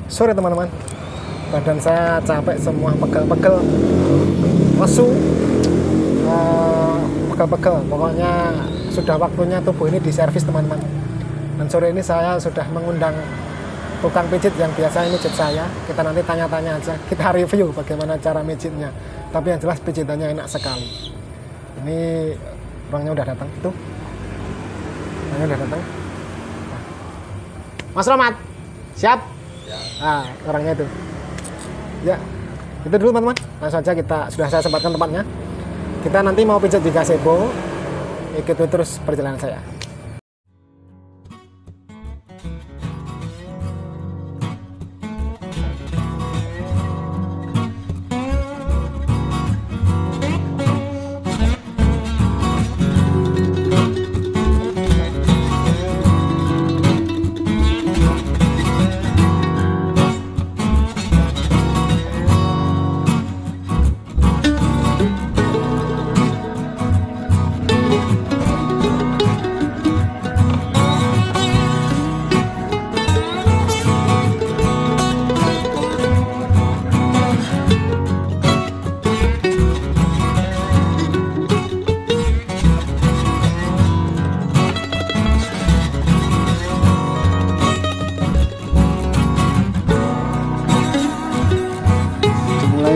Sore teman-teman, badan saya capek semua, pegel-pegel, lesu, pegel-pegel. Pokoknya sudah waktunya tubuh ini diservis teman-teman. Dan sore ini saya sudah mengundang tukang pijit yang biasa mijit saya. Kita nanti tanya-tanya aja, kita review bagaimana cara mijitnya. Tapi yang jelas pijitannya enak sekali. Ini orangnya udah datang, itu orangnya udah datang. Mas Romat, siap? Nah, orangnya itu. Ya, itu dulu teman-teman. Langsung saja sudah saya sempatkan tempatnya. Kita nanti mau pijat di gazebo. Ikuti terus perjalanan saya.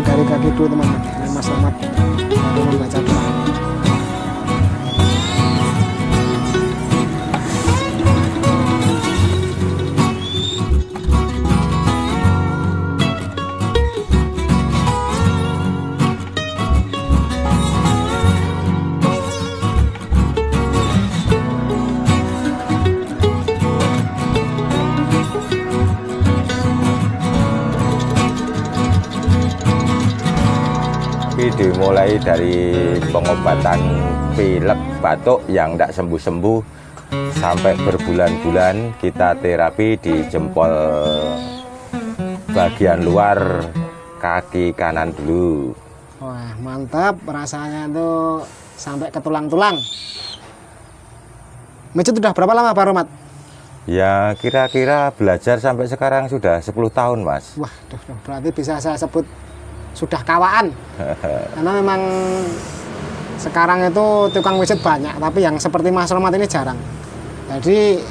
Dari kaki dulu teman-teman, Mas Romat baru membaca doa. Dimulai dari pengobatan pilek batuk yang tidak sembuh-sembuh sampai berbulan-bulan kita terapi di jempol bagian luar kaki kanan dulu. Wah, mantap rasanya tuh sampai ke tulang-tulang. Mijit udah berapa lama Pak Romat? Ya kira-kira belajar sampai sekarang sudah 10 tahun Mas. Wah, berarti bisa saya sebut sudah kawaan. Karena memang sekarang itu tukang pijit banyak, tapi yang seperti Mas Romat ini jarang. Jadi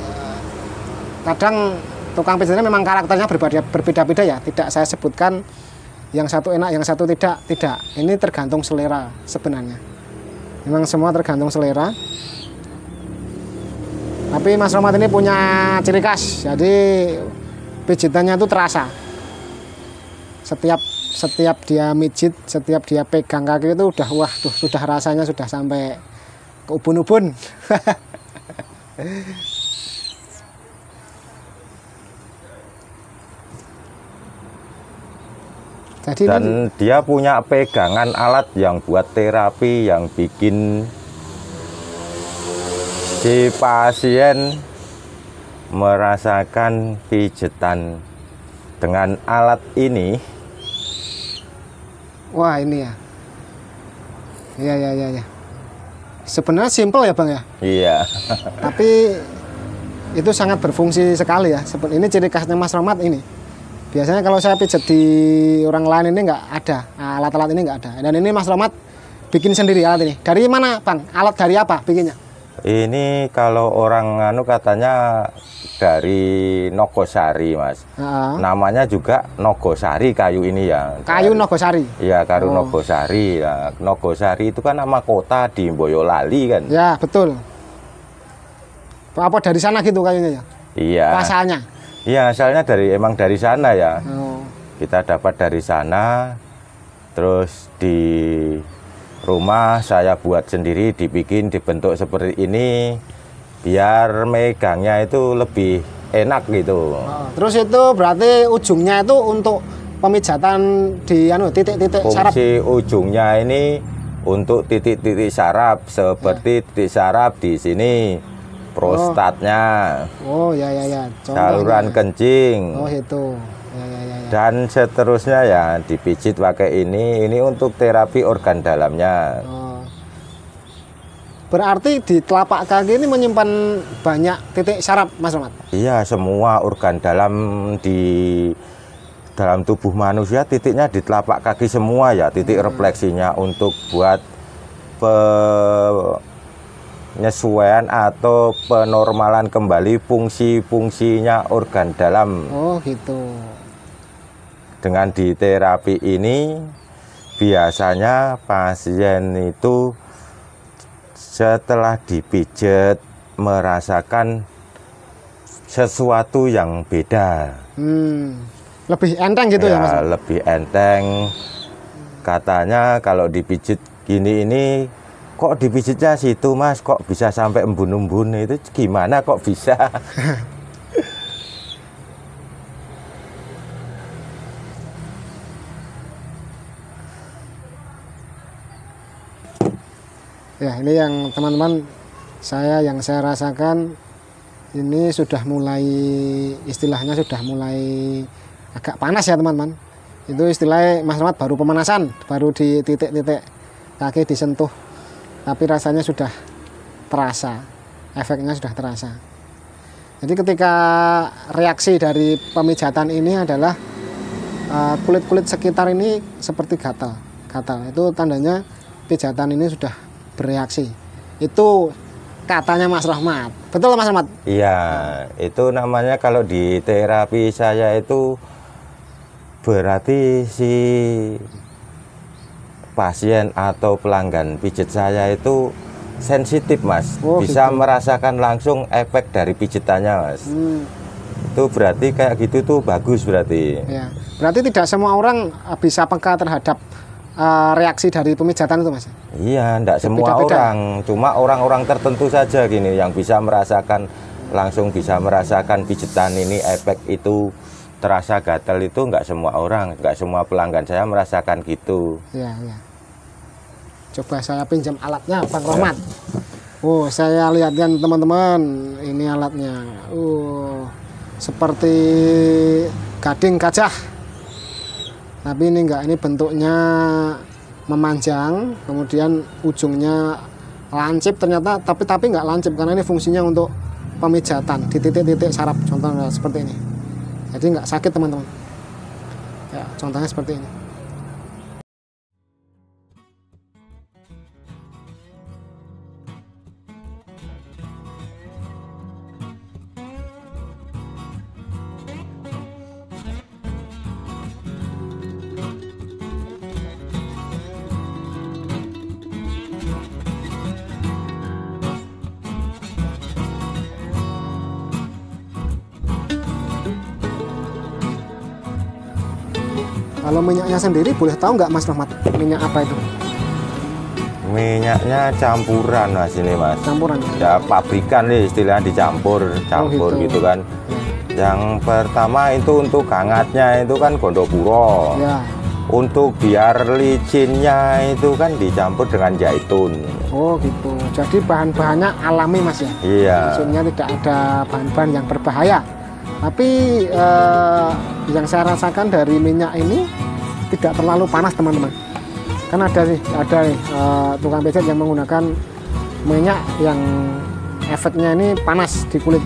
kadang tukang pijitnya memang karakternya berbeda-beda ya. Tidak saya sebutkan yang satu enak, yang satu tidak. Ini tergantung selera sebenarnya. Memang semua tergantung selera. Tapi Mas Romat ini punya ciri khas. Jadi pijitannya itu terasa. Setiap dia mijit, setiap dia pegang kaki itu udah wah tuh sudah rasanya sudah sampai ke ubun-ubun. Jadi dan dia punya pegangan alat yang buat terapi yang bikin si pasien merasakan pijitan dengan alat ini. Wah ini ya. Iya. Sebenarnya simple ya Bang ya. Iya. Tapi itu sangat berfungsi sekali ya. Ini ciri khasnya Mas Romat ini. Biasanya kalau saya pijat di orang lain ini nggak ada. Alat-alat ini nggak ada. Dan ini Mas Romat bikin sendiri alat ini. Dari mana Bang? Alat dari apa bikinnya? Ini kalau orang katanya dari Nogosari Mas. Namanya juga Nogosari kayu ini ya. Kayu Nogosari? Iya, kayu Nogosari. Nah, Nogosari itu kan nama kota di Boyolali kan. Ya betul. Apa dari sana gitu kayunya ya? Iya. Asalnya? Iya, asalnya emang dari sana ya. Kita dapat dari sana. Terus di rumah saya buat sendiri, dibentuk seperti ini biar megangnya itu lebih enak gitu. Terus itu berarti ujungnya itu untuk pemijatan di titik-titik saraf. Fungsi ujungnya ini untuk titik-titik saraf seperti titik saraf di sini prostatnya. Ya. Saluran kencing. Itu. Ya. Dan seterusnya ya dipijit pakai ini untuk terapi organ dalamnya. Berarti di telapak kaki ini menyimpan banyak titik saraf, Mas Romat? Iya, semua organ dalam di dalam tubuh manusia titiknya di telapak kaki semua ya, titik refleksinya untuk buat penyesuaian atau penormalan kembali fungsi-fungsinya organ dalam. Oh gitu. Dengan di terapi ini biasanya pasien itu setelah dipijat merasakan sesuatu yang beda. Lebih enteng gitu ya, Mas? Lebih enteng. Katanya kalau dipijit gini ini, kok dipijitnya situ Mas, kok bisa sampai embun-embun, itu gimana kok bisa? Ya, ini yang teman-teman yang saya rasakan ini sudah mulai, istilahnya sudah mulai agak panas ya teman-teman. Itu istilahnya Mas Rahmat baru pemanasan, baru di titik-titik kaki disentuh, tapi rasanya sudah terasa, efeknya sudah terasa. Jadi ketika reaksi dari pemijatan ini adalah kulit-kulit sekitar ini seperti gatal. Itu tandanya pijatan ini sudah bereaksi. Itu katanya Mas Rahmat. Betul Mas Rahmat? Iya, itu namanya kalau di terapi saya itu berarti si pasien atau pelanggan pijat saya itu sensitif Mas. Bisa gitu. Merasakan langsung efek dari pijitannya Mas. Itu berarti kayak gitu tuh bagus berarti. Ya, berarti tidak semua orang bisa peka terhadap reaksi dari pemijatan itu Mas? Iya, enggak semua orang, cuma orang-orang tertentu saja gini yang bisa merasakan, langsung bisa merasakan pijitan ini, efek itu terasa gatal itu enggak semua orang, enggak semua pelanggan saya merasakan gitu. Iya, iya. Coba saya pinjam alatnya Bang Rahmat. Oh, saya lihatkan teman-teman, ini alatnya. Seperti gading gajah. Tapi ini enggak, ini bentuknya memanjang, kemudian ujungnya lancip ternyata, tapi enggak lancip karena ini fungsinya untuk pemijatan di titik-titik saraf, contohnya seperti ini. Jadi enggak sakit teman-teman. Ya, contohnya seperti ini. Kalau minyaknya sendiri boleh tahu nggak Mas Rahmat, minyak apa itu? Minyaknya campuran Mas ini Mas. Campuran? Ya pabrikan nih istilahnya dicampur gitu kan. Yang pertama itu untuk hangatnya itu kan Gondopuro. Ya. Untuk biar licinnya itu kan dicampur dengan zaitun. Oh gitu, jadi bahan-bahannya alami Mas ya? Iya. Maksudnya tidak ada bahan-bahan yang berbahaya. Tapi yang saya rasakan dari minyak ini tidak terlalu panas teman-teman. Kan ada nih tukang pijat yang menggunakan minyak yang efeknya ini panas di kulit.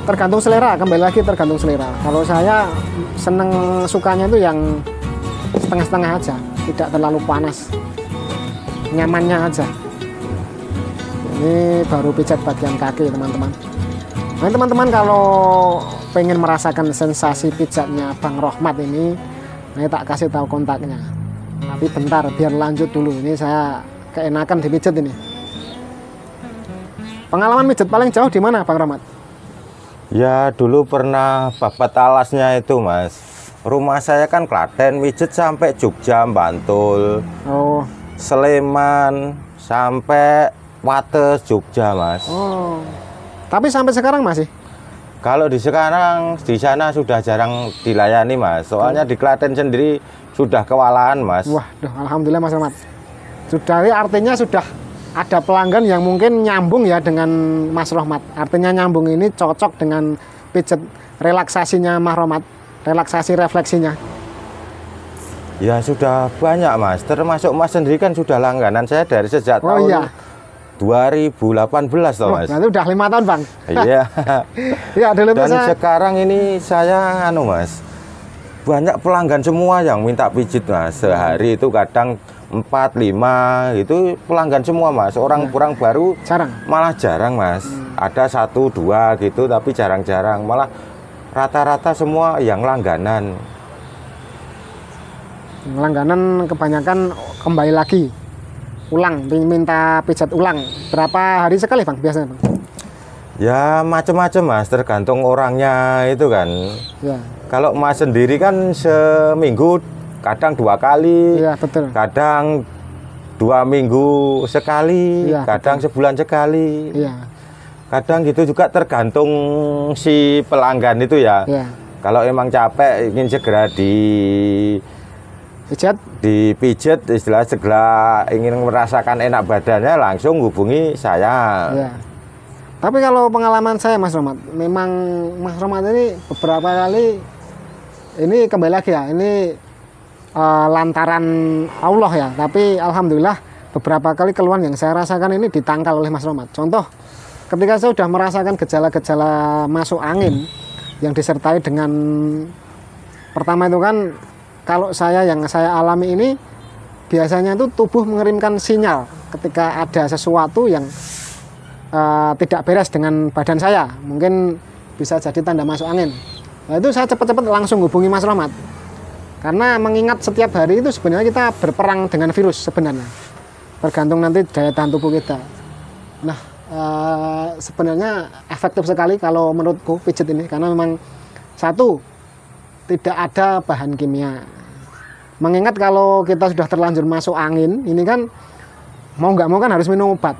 Tergantung selera, kembali lagi tergantung selera. Kalau saya sukanya itu yang setengah-setengah aja, tidak terlalu panas, nyamannya aja. Ini baru pijat bagian kaki teman-teman. Nah teman-teman kalau pengen merasakan sensasi pijatnya Bang Rahmat ini tak kasih tahu kontaknya. Tapi bentar biar lanjut dulu, ini saya keenakan dipijat ini. Pengalaman pijat paling jauh di mana Bang Rahmat? Ya dulu pernah babat alasnya itu Mas. Rumah saya kan Klaten, pijat sampai Jogja, Bantul, Sleman, sampai Wates, Jogja Mas. Tapi sampai sekarang masih? Kalau di sekarang di sana sudah jarang dilayani Mas. Soalnya di Klaten sendiri sudah kewalahan Mas. Wah, alhamdulillah Mas Rahmat. Sudah, artinya sudah ada pelanggan yang mungkin nyambung ya dengan Mas Rahmat. Artinya nyambung ini cocok dengan pijat relaksasinya Mas Rahmat, relaksasi refleksinya. Ya sudah banyak Mas. Termasuk Mas sendiri kan sudah langganan saya dari sejak tahun 2018 toh Mas. Berarti udah 5 tahun Bang. Iya. Ya, dulu dan sekarang ini saya Mas, banyak pelanggan semua yang minta pijit Mas. Sehari itu kadang 4, 5 itu pelanggan semua Mas. Orang baru jarang, malah jarang Mas. Ada 1, 2 gitu tapi jarang-jarang. Malah rata-rata semua yang langganan. Langganan kebanyakan kembali lagi ulang, minta pijat ulang. Berapa hari sekali Bang biasanya Bang? Ya macam-macam Mas, tergantung orangnya itu kan. Ya. Kalau Mas sendiri kan seminggu kadang 2 kali, Iya betul. kadang 2 minggu sekali, Iya, kadang sebulan sekali. Iya. Kadang gitu juga tergantung si pelanggan itu ya. Iya. Kalau emang capek ingin segera dipijat, istilah segera ingin merasakan enak badannya, langsung hubungi saya. Ya. Tapi kalau pengalaman saya Mas Romat, memang Mas Romat ini beberapa kali, ini kembali lagi ya, ini lantaran Allah ya, tapi alhamdulillah beberapa kali keluhan yang saya rasakan ini ditangkal oleh Mas Romat. Contoh, ketika saya sudah merasakan gejala-gejala masuk angin yang disertai dengan, pertama itu kan kalau yang saya alami ini biasanya itu tubuh mengirimkan sinyal ketika ada sesuatu yang tidak beres dengan badan saya, mungkin bisa jadi tanda masuk angin. Nah, itu saya cepat-cepat langsung hubungi Mas Romat, karena mengingat setiap hari itu sebenarnya kita berperang dengan virus sebenarnya, tergantung nanti daya tahan tubuh kita. Nah, sebenarnya efektif sekali kalau menurutku pijat ini, karena memang satu, tidak ada bahan kimia. Mengingat kalau kita sudah terlanjur masuk angin, ini kan mau nggak mau kan harus minum obat.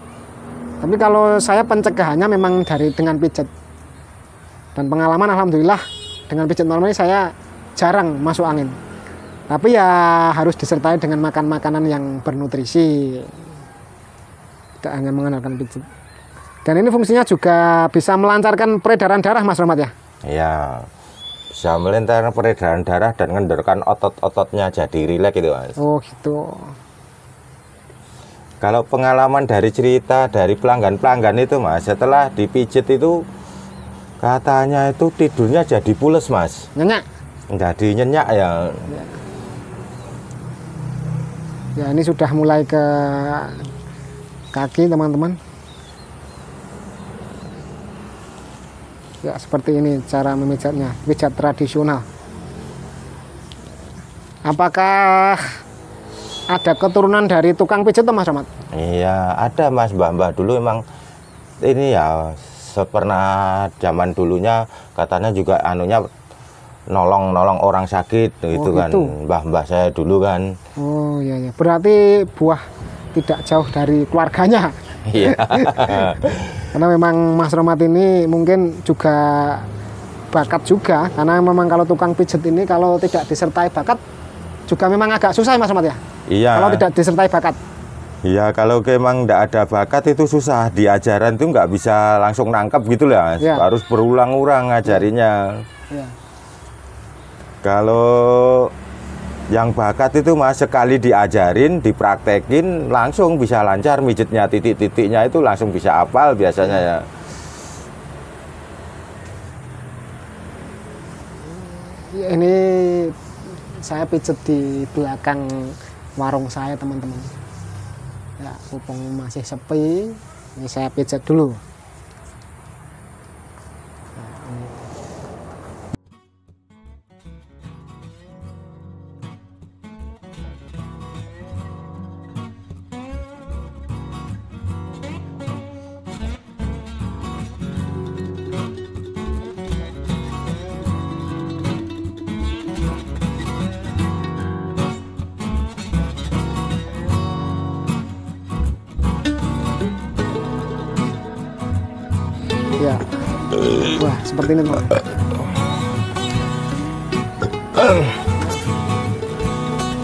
Tapi kalau saya pencegahannya memang dengan pijat. Dan pengalaman alhamdulillah dengan pijat normal ini saya jarang masuk angin. Tapi ya harus disertai dengan makan makanan yang bernutrisi. Tidak hanya mengandalkan pijat. Dan ini fungsinya juga bisa melancarkan peredaran darah Mas Romat ya? Iya. Bisa melancarkan peredaran darah dan mengendorkan otot-ototnya jadi rileks gitu Mas. Oh gitu. Kalau pengalaman dari cerita dari pelanggan-pelanggan itu Mas, setelah dipijit itu katanya itu tidurnya jadi pules Mas. Nyenyak? Jadi nyenyak ya. Ya ini sudah mulai ke kaki teman-teman. Ya seperti ini cara memijatnya, pijat tradisional. Apakah ada keturunan dari tukang pijat Mas Romat? Iya ada Mas, mbah-mbah dulu emang ini ya pernah zaman dulunya katanya juga anunya nolong orang sakit gitu kan, mbah-mbah saya dulu kan. Oh iya ya, berarti buah tidak jauh dari keluarganya. Iya. Karena memang Mas Romat ini mungkin juga bakat juga, karena memang kalau tukang pijat ini kalau tidak disertai bakat juga memang agak susah Mas Romat ya. Iya. Kalau tidak disertai bakat. Iya, kalau memang tidak ada bakat itu susah, diajaran itu nggak bisa langsung nangkep gitu lah, ya. Harus berulang-ulang ngajarinya. Ya. Kalau yang bakat itu Mas sekali diajarin, dipraktekin langsung bisa lancar mijitnya, titik-titiknya itu langsung bisa hafal biasanya ya. Ini saya pijat di belakang warung saya teman-teman. Ya, mumpung masih sepi, ini saya pijat dulu. Ya, wah seperti ini teman.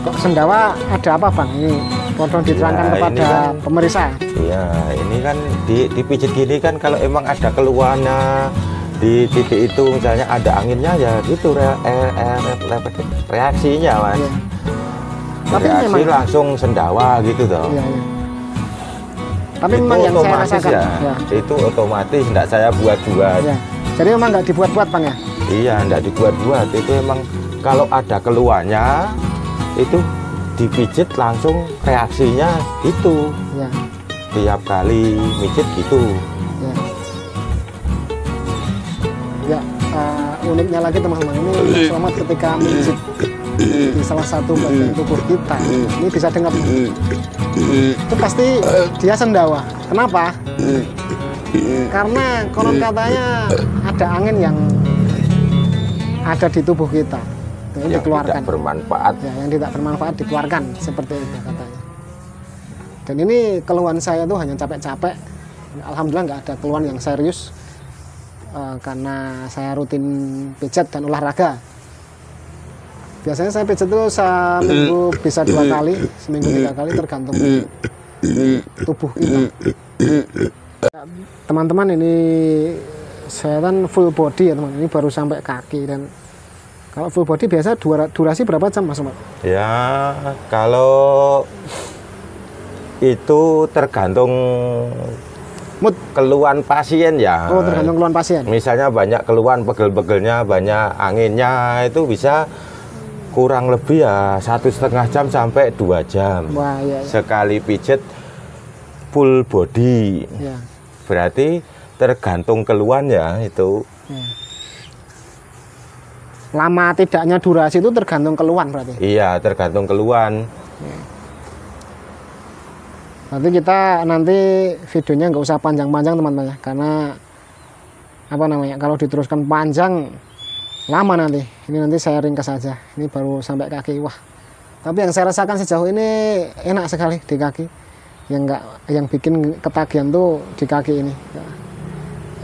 Kok sendawa ada apa Bang? Ini mohon diterangkan ya, kepada kan, pemirsa. Iya, ini kan dipijit gini kan kalau emang ada keluarnya di titik itu misalnya ada anginnya ya gitu reaksinya Mas. Ya. Tapi reaksi memang langsung sendawa gitu toh. Ya, ya. Tapi itu memang yang saya rasakan ya. Itu otomatis tidak saya buat-buat ya. Jadi memang nggak dibuat-buat Bang ya? Iya, nggak dibuat-buat, itu emang kalau ada keluhannya itu dipijit langsung reaksinya gitu. Ya. Tiap kali mijit gitu. Ya. Ya, uniknya lagi teman-teman, ini Mas Rohmat ketika mijit di salah satu bagian tubuh kita, ini bisa dengar, itu pasti dia sendawa. Kenapa? Karena konon katanya ada angin yang ada di tubuh kita yang dikeluarkan, tidak bermanfaat. Ya, yang tidak bermanfaat dikeluarkan, seperti itu katanya. Dan ini keluhan saya tuh hanya capek-capek. Alhamdulillah nggak ada keluhan yang serius, karena saya rutin pijat dan olahraga. Biasanya saya pijat itu seminggu bisa 2 kali, seminggu 3 kali, tergantung tubuh kita. Teman-teman, ini saya kan full body ya teman. Ini baru sampai kaki. Dan kalau full body biasa durasi berapa jam Mas Rohmat? Ya kalau itu tergantung mood keluhan pasien ya. Oh, tergantung keluhan pasien. Misalnya banyak keluhan pegel-pegelnya, banyak anginnya, itu bisa kurang lebih ya 1,5 jam sampai 2 jam. Wah, iya, iya. Sekali pijet full body. Ya. Berarti tergantung keluhan ya itu. Ya. Lama tidaknya durasi itu tergantung keluhan berarti. Iya, tergantung keluhan. Ya. Nanti kita videonya nggak usah panjang-panjang teman-teman ya, karena apa namanya, kalau diteruskan panjang lama nanti. Ini nanti saya ringkas saja. Ini baru sampai kaki. Wah, tapi yang saya rasakan sejauh ini enak sekali di kaki. Yang bikin ketagihan tuh di kaki ini.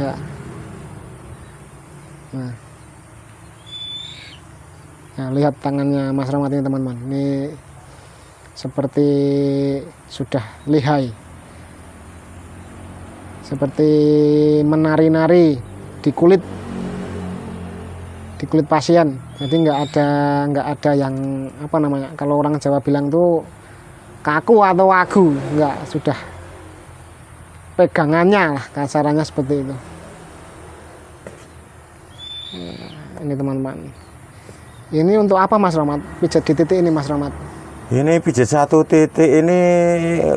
Ya. Nah, lihat tangannya Mas Rohmat ini teman-teman. Ini seperti sudah lihai, seperti menari-nari di kulit pasien. Jadi nggak ada yang apa namanya, kalau orang Jawa bilang tuh kaku atau wagu, nggak, sudah pegangannya lah kasarannya seperti itu. Ini teman-teman, ini untuk apa Mas Rohmat pijat di titik ini Mas Rohmat? Ini pijat 1 titik ini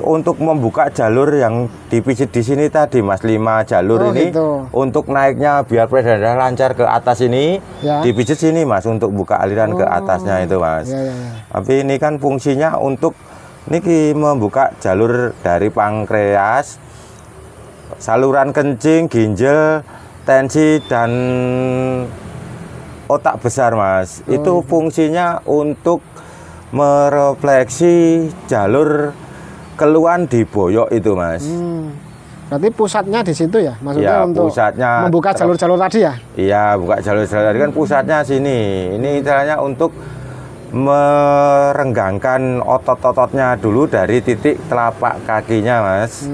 untuk membuka jalur yang dipijit di sini tadi Mas, 5 jalur ini gitu. Untuk naiknya biar darah lancar ke atas ini ya. Dipijit sini Mas, untuk buka aliran ke atasnya itu Mas. Ya. Tapi ini kan fungsinya untuk niki membuka jalur dari pankreas, saluran kencing, ginjal, tensi dan otak besar Mas. Itu fungsinya untuk merefleksi jalur keluhan di boyok itu Mas. Berarti pusatnya di situ ya, maksudnya ya, untuk pusatnya membuka jalur-jalur tadi ya? Iya, buka jalur-jalur tadi kan pusatnya sini. Ini istilahnya untuk merenggangkan otot-ototnya dulu dari titik telapak kakinya Mas.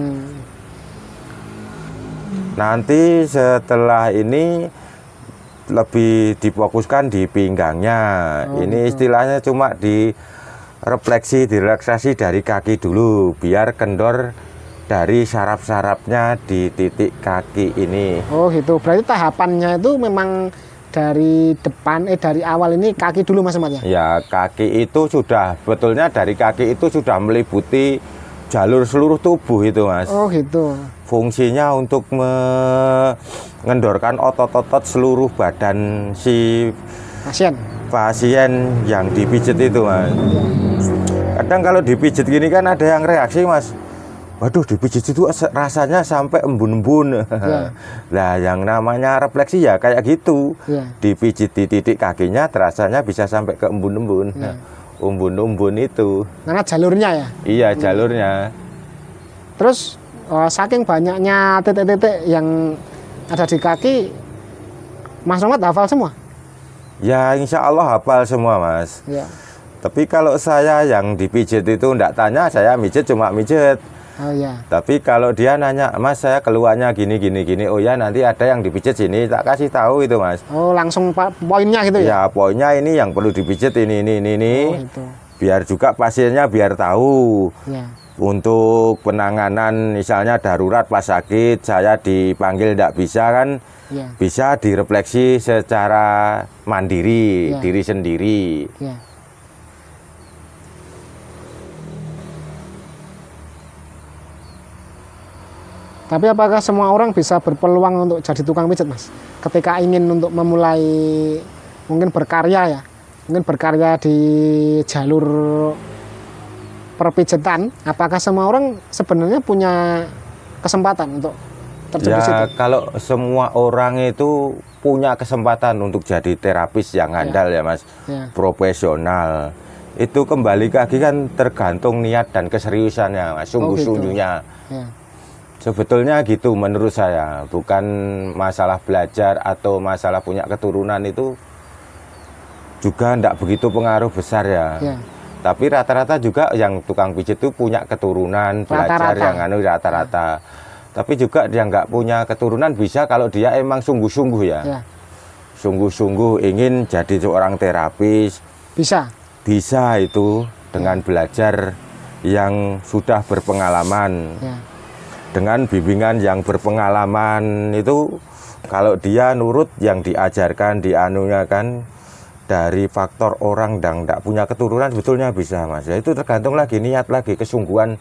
Nanti setelah ini lebih difokuskan di pinggangnya. Ini gitu. Istilahnya cuma direlaksasi dari kaki dulu, biar kendor dari saraf-sarafnya di titik kaki ini. Oh gitu. Berarti tahapannya itu memang dari depan, dari awal ini kaki dulu Mas Rohmat ya? Ya, kaki itu sudah, betulnya dari kaki itu sudah meliputi jalur seluruh tubuh itu Mas. Oh gitu. Fungsinya untuk mengendorkan otot-otot seluruh badan si pasien yang dipijit itu Mas. Kadang kalau dipijit gini kan ada yang reaksi Mas, waduh dipijit itu rasanya sampai embun-embun. Nah yang namanya refleksi ya kayak gitu. Dipijit di titik kakinya rasanya bisa sampai ke embun-embun. Umbun-umbun itu karena jalurnya ya? Iya, jalurnya. Terus saking banyaknya titik-titik yang ada di kaki, Mas Rohmat hafal semua? Ya insya Allah hafal semua Mas. Ya. Tapi kalau saya yang dipijit itu enggak tanya, saya mijit cuma mijit. Oh ya. Tapi kalau dia nanya, Mas saya keluarnya gini. Oh ya, nanti ada yang dipijit sini, tak kasih tahu itu Mas. Oh langsung poinnya gitu ya? Ya poinnya ini yang perlu dipijit ini. Oh, itu. Biar juga pasiennya biar tahu. Ya. untuk penanganan misalnya darurat pas sakit, saya dipanggil tidak bisa kan, Ya. bisa direfleksi secara mandiri, Ya. diri sendiri. Ya. Tapi apakah semua orang bisa berpeluang untuk jadi tukang pijat, Mas? Ketika ingin untuk memulai mungkin berkarya ya, mungkin berkarya di jalur perpijatan, apakah semua orang sebenarnya punya kesempatan untuk terjun di situ? Ya kalau semua orang itu punya kesempatan untuk jadi terapis yang handal ya Mas, Ya. profesional. Itu kembali lagi kan tergantung niat dan keseriusannya Mas, sungguh-sungguhnya. Ya. Sebetulnya gitu menurut saya, bukan masalah belajar atau masalah punya keturunan itu juga tidak begitu pengaruh besar ya. Ya. Tapi rata-rata juga yang tukang pijit itu punya keturunan, belajar Rata-rata. yang rata-rata. Tapi juga dia nggak punya keturunan bisa kalau dia emang sungguh-sungguh ya. Ya. Sungguh-sungguh ingin jadi seorang terapis, Bisa. bisa itu dengan belajar yang sudah berpengalaman. Ya. Dengan bimbingan yang berpengalaman itu kalau dia nurut yang diajarkan, dianunya kan dari faktor orang dan tidak punya keturunan sebetulnya bisa Mas. Ya, itu tergantung lagi niat lagi, kesungguhan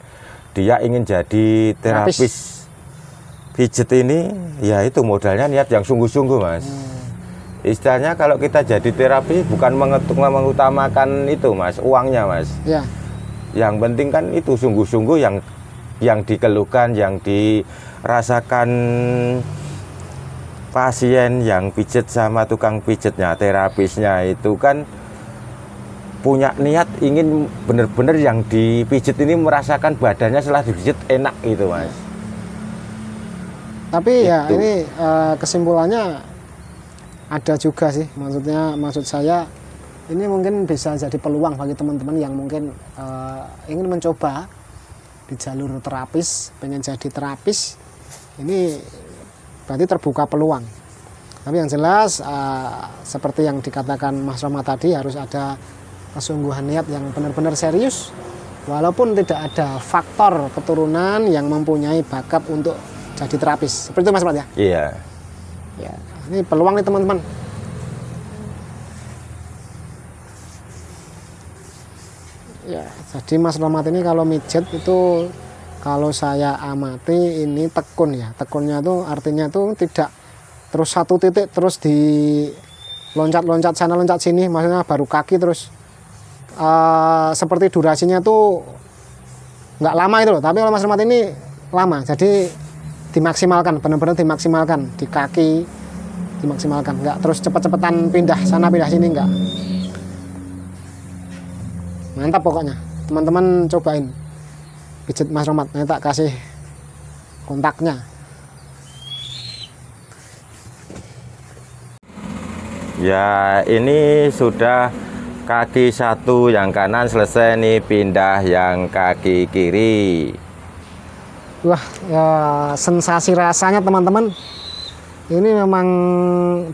dia ingin jadi terapis pijet ini, ya itu modalnya niat yang sungguh-sungguh Mas. Istilahnya kalau kita jadi terapis bukan mengutamakan itu Mas, uangnya Mas. Ya. Yang penting kan itu sungguh-sungguh yang dikeluhkan, yang dirasakan pasien yang pijet sama tukang pijetnya, terapisnya itu kan punya niat ingin benar-benar yang dipijet ini merasakan badannya setelah dipijet enak gitu Mas. Tapi ya Itu. ini kesimpulannya ada juga sih, maksud saya ini mungkin bisa jadi peluang bagi teman-teman yang mungkin ingin mencoba di jalur terapis, pengen jadi terapis, ini berarti terbuka peluang. Tapi yang jelas seperti yang dikatakan Mas Roma tadi, harus ada kesungguhan niat yang benar-benar serius, walaupun tidak ada faktor keturunan yang mempunyai bakat untuk jadi terapis. Seperti itu Mas Mat ya? Iya. Ya, ini peluang nih teman-teman. Ya, jadi Mas Romat ini kalau mijet itu kalau saya amati ini tekun ya. Tekunnya itu artinya itu tidak terus satu titik terus di loncat-loncat sana loncat sini, maksudnya baru kaki terus seperti durasinya tuh nggak lama itu loh. Tapi kalau Mas Romat ini lama, jadi dimaksimalkan, benar-benar dimaksimalkan di kaki, dimaksimalkan, nggak terus cepet-cepetan pindah sana pindah sini, nggak. Mantap pokoknya, teman-teman cobain pijet Mas Romat. Nanti tak kasih kontaknya. Ya ini sudah kaki satu yang kanan selesai nih, pindah yang kaki kiri. Wah, ya, sensasi rasanya teman-teman. Ini memang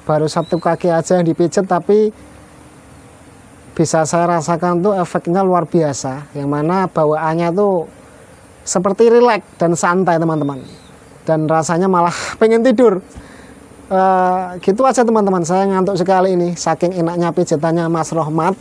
baru satu kaki aja yang dipijet, tapi bisa saya rasakan tuh efeknya luar biasa. Yang mana bawaannya tuh seperti rileks dan santai teman-teman. Dan rasanya malah pengen tidur. Gitu aja teman-teman, saya ngantuk sekali ini. Saking enaknya pijetannya Mas Romat.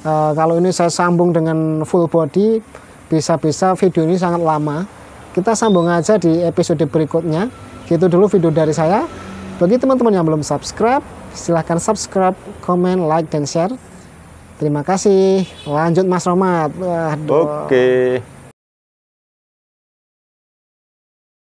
Kalau ini saya sambung dengan full body, bisa-bisa video ini sangat lama. Kita sambung aja di episode berikutnya. Gitu dulu video dari saya. Bagi teman-teman yang belum subscribe, silahkan subscribe, komen, like, dan share. Terima kasih. Lanjut Mas Romat. Waduh. Oke.